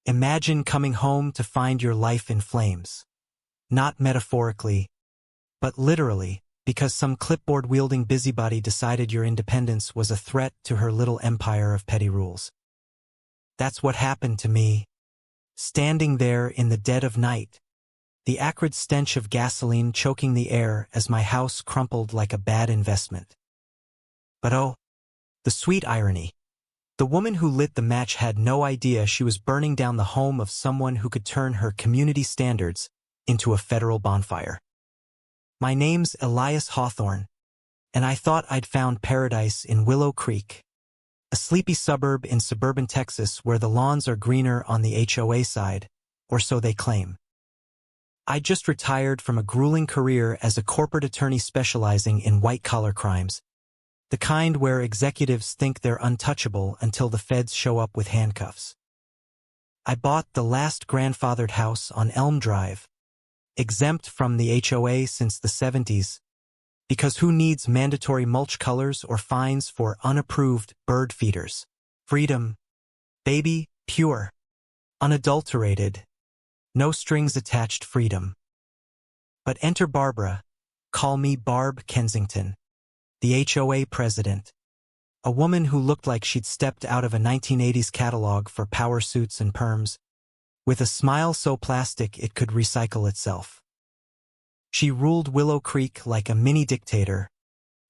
Imagine coming home to find your life in flames. Not metaphorically, but literally, because some clipboard-wielding busybody decided your independence was a threat to her little empire of petty rules. That's what happened to me. Standing there in the dead of night, the acrid stench of gasoline choking the air as my house crumpled like a bad investment. But oh, the sweet irony. The woman who lit the match had no idea she was burning down the home of someone who could turn her community standards into a federal bonfire. My name's Elias Hawthorne, and I thought I'd found paradise in Willow Creek, a sleepy suburb in suburban Texas where the lawns are greener on the HOA side, or so they claim. I just retired from a grueling career as a corporate attorney specializing in white-collar crimes, the kind where executives think they're untouchable until the feds show up with handcuffs. I bought the last grandfathered house on Elm Drive, exempt from the HOA since the 70s, because who needs mandatory mulch colors or fines for unapproved bird feeders? Freedom, baby, pure, unadulterated, no strings attached freedom. But enter Barbara, call me Barb Kensington, the HOA president, a woman who looked like she'd stepped out of a 1980s catalog for power suits and perms, with a smile so plastic it could recycle itself. She ruled Willow Creek like a mini-dictator,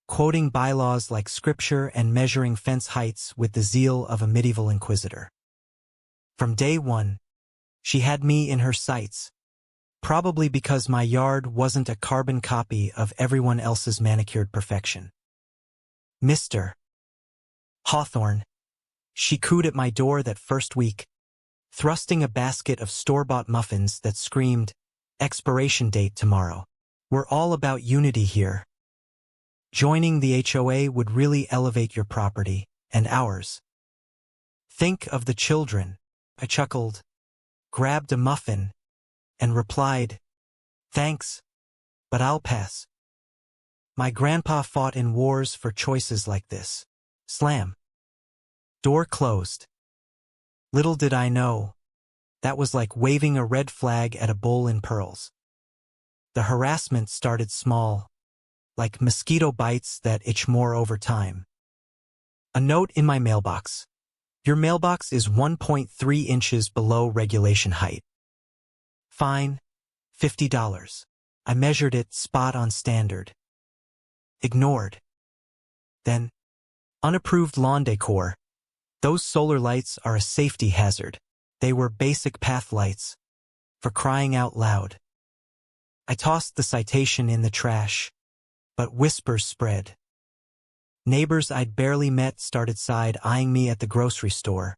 quoting bylaws like scripture and measuring fence heights with the zeal of a medieval inquisitor. From day one, she had me in her sights, probably because my yard wasn't a carbon copy of everyone else's manicured perfection. Mr. Hawthorne, she cooed at my door that first week, thrusting a basket of store-bought muffins that screamed, "Expiration date tomorrow. We're all about unity here. Joining the HOA would really elevate your property, and ours. Think of the children," I chuckled, grabbed a muffin, and replied, "Thanks, but I'll pass." My grandpa fought in wars for choices like this. Slam. Door closed. Little did I know, that was like waving a red flag at a bull in pearls. The harassment started small, like mosquito bites that itch more over time. A note in my mailbox. Your mailbox is 1.3 inches below regulation height. Fine, $50. I measured it spot on standard. Ignored. Then, unapproved lawn decor. Those solar lights are a safety hazard. They were basic path lights. For crying out loud. I tossed the citation in the trash, but whispers spread. Neighbors I'd barely met started side-eyeing me at the grocery store.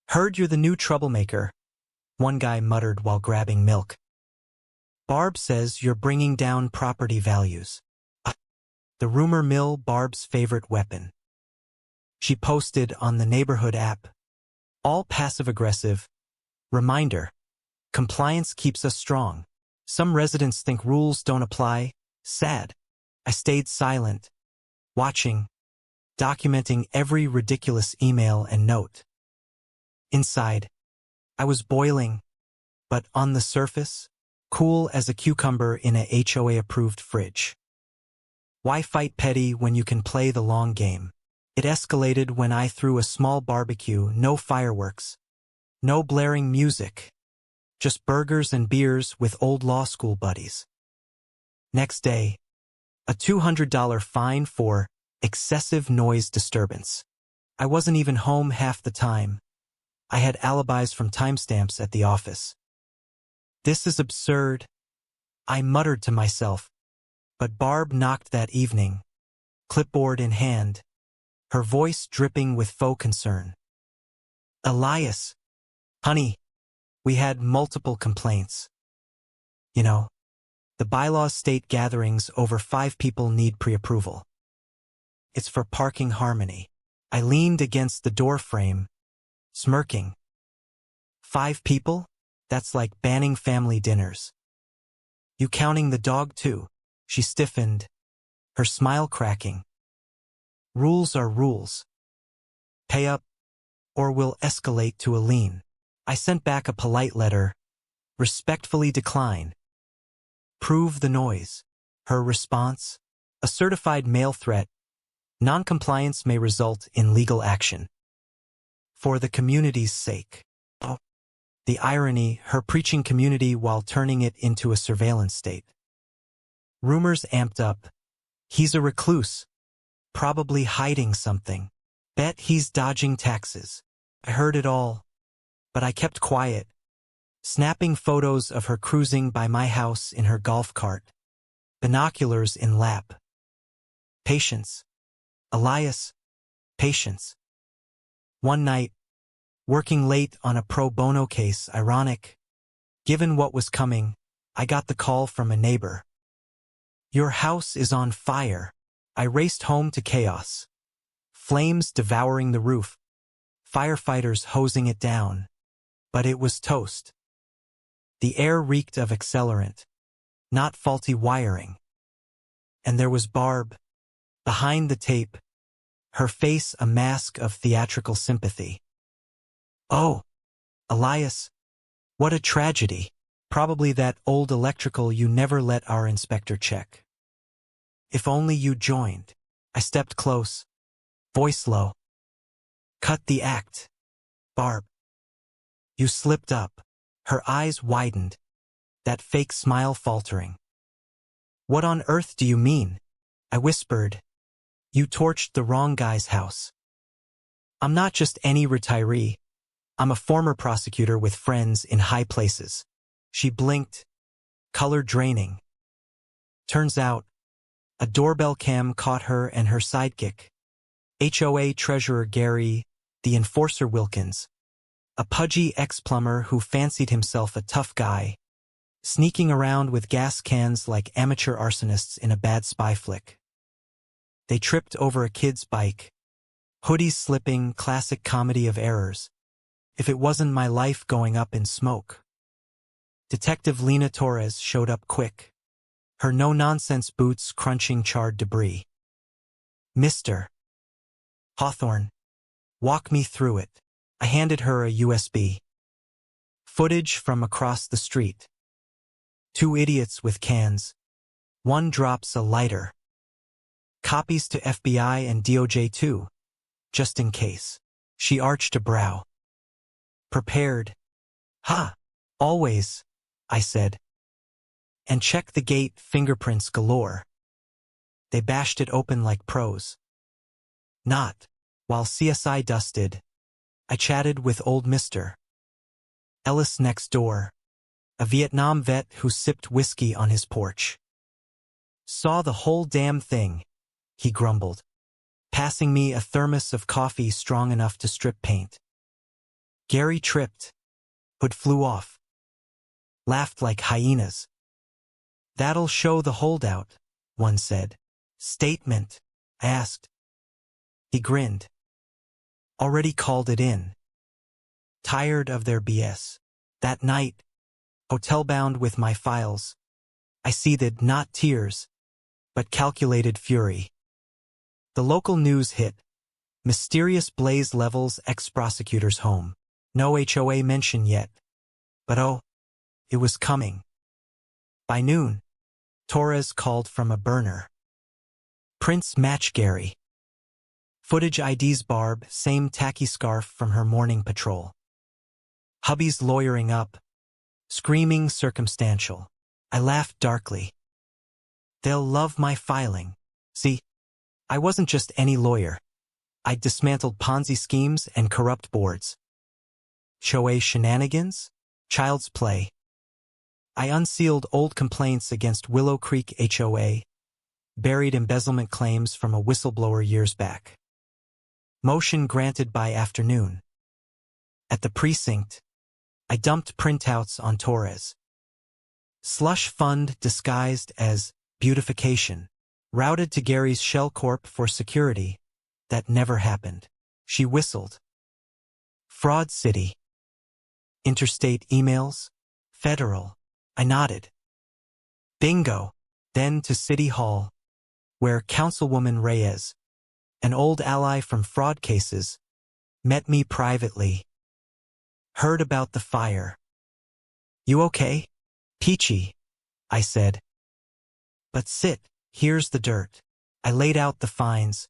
"Heard you're the new troublemaker," one guy muttered while grabbing milk. "Barb says you're bringing down property values." The rumor mill, Barb's favorite weapon. She posted on the neighborhood app. All passive-aggressive. Reminder. Compliance keeps us strong. Some residents think rules don't apply. Sad. I stayed silent, watching, documenting every ridiculous email and note. Inside, I was boiling, but on the surface, cool as a cucumber in a HOA-approved fridge. Why fight petty when you can play the long game? It escalated when I threw a small barbecue, no fireworks, no blaring music, just burgers and beers with old law school buddies. Next day, a $200 fine for excessive noise disturbance. I wasn't even home half the time. I had alibis from timestamps at the office. This is absurd, I muttered to myself, but Barb knocked that evening, clipboard in hand, her voice dripping with faux concern. "Elias, honey, we had multiple complaints. You know, the bylaws state gatherings over 5 people need pre-approval. It's for parking harmony." I leaned against the door frame, smirking. 5 people? That's like banning family dinners. "You counting the dog too?" She stiffened, her smile cracking. "Rules are rules. Pay up, or we'll escalate to a lien." I sent back a polite letter. Respectfully decline. Prove the noise. Her response? A certified mail threat. Non-compliance may result in legal action. For the community's sake. Oh, the irony, her preaching community while turning it into a surveillance state. Rumors amped up. He's a recluse. Probably hiding something. Bet he's dodging taxes. I heard it all. But I kept quiet, snapping photos of her cruising by my house in her golf cart. Binoculars in lap. Patience. Elias. Patience. One night, working late on a pro bono case, ironic. Given what was coming, I got the call from a neighbor. Your house is on fire. I raced home to chaos. Flames devouring the roof. Firefighters hosing it down. But it was toast. The air reeked of accelerant, not faulty wiring. And there was Barb, behind the tape, her face a mask of theatrical sympathy. Oh, Elias, what a tragedy. Probably that old electrical you never let our inspector check. If only you joined. I stepped close, voice low. Cut the act, Barb. You slipped up. Her eyes widened, that fake smile faltering. What on earth do you mean? I whispered. You torched the wrong guy's house. I'm not just any retiree. I'm a former prosecutor with friends in high places. She blinked, color draining. Turns out, a doorbell cam caught her and her sidekick. HOA Treasurer Gary, the enforcer Wilkins, a pudgy ex-plumber who fancied himself a tough guy, sneaking around with gas cans like amateur arsonists in a bad spy flick. They tripped over a kid's bike. Hoodies slipping, classic comedy of errors. If it wasn't my life going up in smoke. Detective Lena Torres showed up quick, her no-nonsense boots crunching charred debris. Mr. Hawthorne, walk me through it. I handed her a USB. Footage from across the street. Two idiots with cans. One drops a lighter. Copies to FBI and DOJ too, just in case. She arched a brow. Prepared. Ha! Always, I said. And check the gate, fingerprints galore. They bashed it open like pros. Not. While CSI dusted, I chatted with old Mr. Ellis next door, a Vietnam vet who sipped whiskey on his porch. Saw the whole damn thing, he grumbled, passing me a thermos of coffee strong enough to strip paint. Gary tripped. Hood flew off. Laughed like hyenas. That'll show the holdout, one said. Statement, I asked. He grinned. Already called it in. Tired of their BS. That night, hotel-bound with my files, I seethed not tears, but calculated fury. The local news hit. Mysterious blaze levels ex-prosecutor's home. No HOA mention yet. But oh, it was coming. By noon, Torres called from a burner. Prints match Gary. Footage IDs Barb, same tacky scarf from her morning patrol. Hubby's lawyering up, screaming circumstantial. I laughed darkly. They'll love my filing. See, I wasn't just any lawyer. I'd dismantled Ponzi schemes and corrupt boards. HOA shenanigans? Child's play. I unsealed old complaints against Willow Creek HOA, buried embezzlement claims from a whistleblower years back. Motion granted by afternoon. At the precinct, I dumped printouts on Torres. Slush fund disguised as beautification, routed to Gary's shell corp for security. That never happened. She whistled. Fraud City. Interstate emails? Federal. I nodded. Bingo. Then to City Hall, where Councilwoman Reyes, an old ally from fraud cases, met me privately. Heard about the fire. You okay? Peachy, I said. But sit, here's the dirt. I laid out the fines.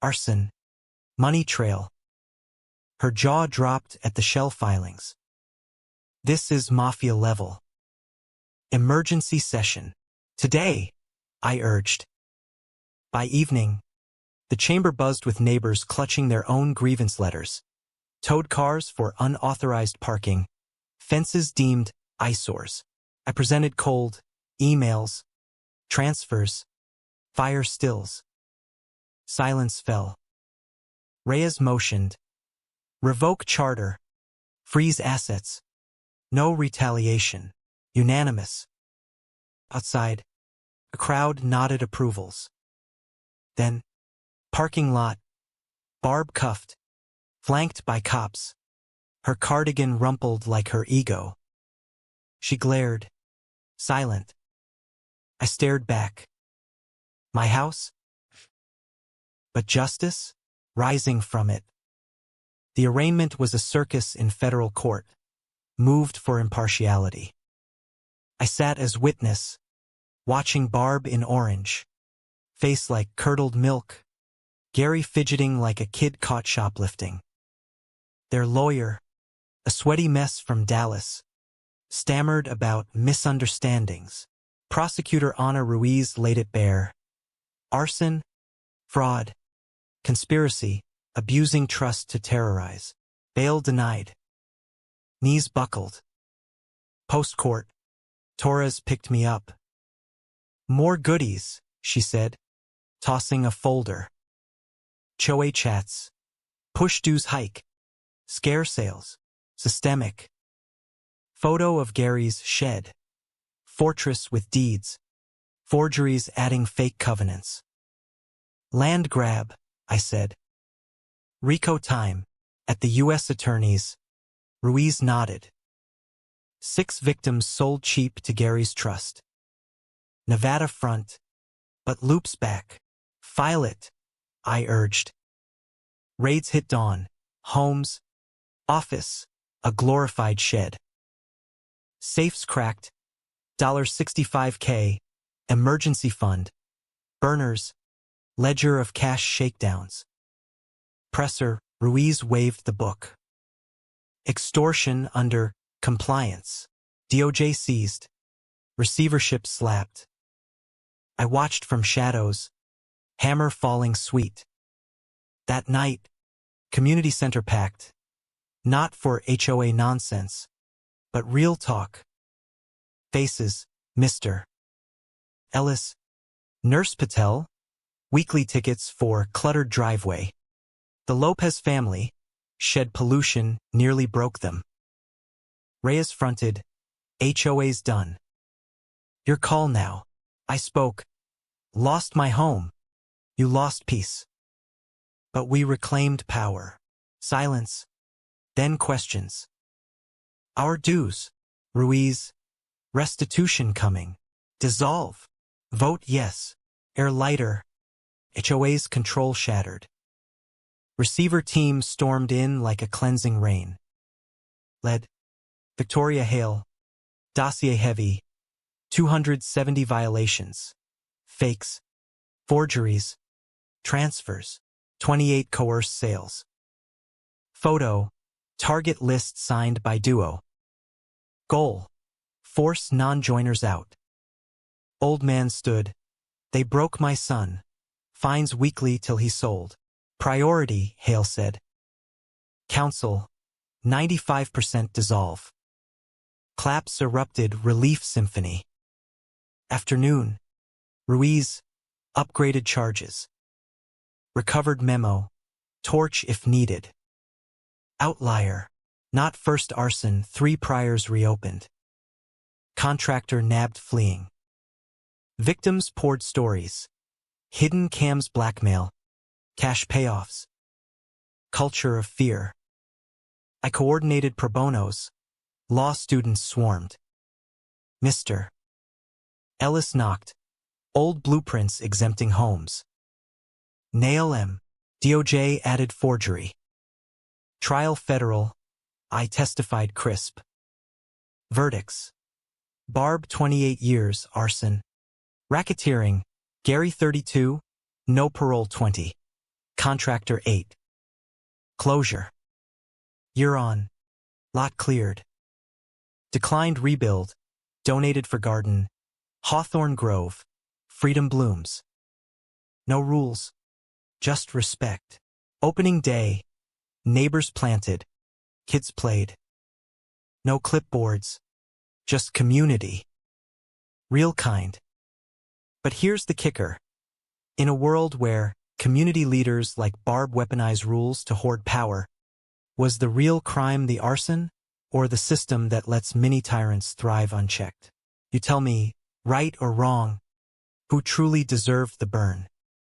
Arson. Money trail. Her jaw dropped at the shell filings. This is mafia level. Emergency session. Today, I urged. By evening, the chamber buzzed with neighbors clutching their own grievance letters. Towed cars for unauthorized parking. Fences deemed eyesores. I presented cold emails, transfers, fire stills. Silence fell. Reyes motioned. Revoke charter. Freeze assets. No retaliation. Unanimous. Outside, a crowd nodded approvals. Then, parking lot. Barb cuffed, flanked by cops. Her cardigan rumpled like her ego. She glared, silent. I stared back. My house? But justice? Rising from it. The arraignment was a circus in federal court, moved for impartiality. I sat as witness, watching Barb in orange, face like curdled milk, Gary fidgeting like a kid caught shoplifting. Their lawyer, a sweaty mess from Dallas, stammered about misunderstandings. Prosecutor Ana Ruiz laid it bare. Arson, fraud, conspiracy, abusing trust to terrorize. Bail denied. Knees buckled. Post-court, Torres picked me up. More goodies, she said, tossing a folder. HOA chats. Push dues hike. Scare sales. Systemic. Photo of Gary's shed. Fortress with deeds. Forgeries adding fake covenants. Land grab, I said. RICO time. At the U.S. Attorney's. Ruiz nodded. 6 victims sold cheap to Gary's trust. Nevada front, but loops back. File it, I urged. Raids hit dawn. Homes. Office. A glorified shed. Safes cracked. $65K. Emergency fund. Burners. Ledger of cash shakedowns. Presser, Ruiz waved the book. Extortion under compliance. DOJ seized. Receivership slapped. I watched from shadows. Hammer falling sweet. That night, community center packed. Not for HOA nonsense, but real talk. Faces, Mr. Ellis. Nurse Patel. Weekly tickets for cluttered driveway. The Lopez family. Shed pollution nearly broke them. Reyes fronted. HOA's done. Your call now. I spoke. Lost my home. You lost peace. But we reclaimed power. Silence. Then questions. Our dues. Ruiz. Restitution coming. Dissolve. Vote yes. Air lighter. HOA's control shattered. Receiver team stormed in like a cleansing rain. Led. Victoria Hale. Dossier heavy. 270 violations. Fakes. Forgeries. Transfers. 28 coerced sales. Photo. Target list signed by duo. Goal. Force non-joiners out. Old man stood. They broke my son. Fines weekly till he sold. Priority, Hale said. Council. 95% dissolve. Claps erupted relief symphony. Afternoon. Ruiz. Upgraded charges. Recovered memo. Torch if needed. Outlier. Not first arson, 3 priors reopened. Contractor nabbed fleeing. Victims poured stories. Hidden cams blackmail. Cash payoffs. Culture of fear. I coordinated pro bonos. Law students swarmed. Mr. Ellis knocked. Old blueprints exempting homes. Nail M. DOJ added forgery. Trial federal. I testified crisp. Verdicts. Barb 28 years, arson. Racketeering, Gary 32, no parole 20. Contractor 8. Closure. Year on. Lot cleared. Declined rebuild, donated for garden. Hawthorne Grove, freedom blooms. No rules, just respect. Opening day, neighbors planted, kids played. No clipboards, just community. Real kind. But here's the kicker. In a world where community leaders like Barb weaponize rules to hoard power, was the real crime the arson, or the system that lets mini-tyrants thrive unchecked? You tell me, right or wrong, who truly deserved the burn?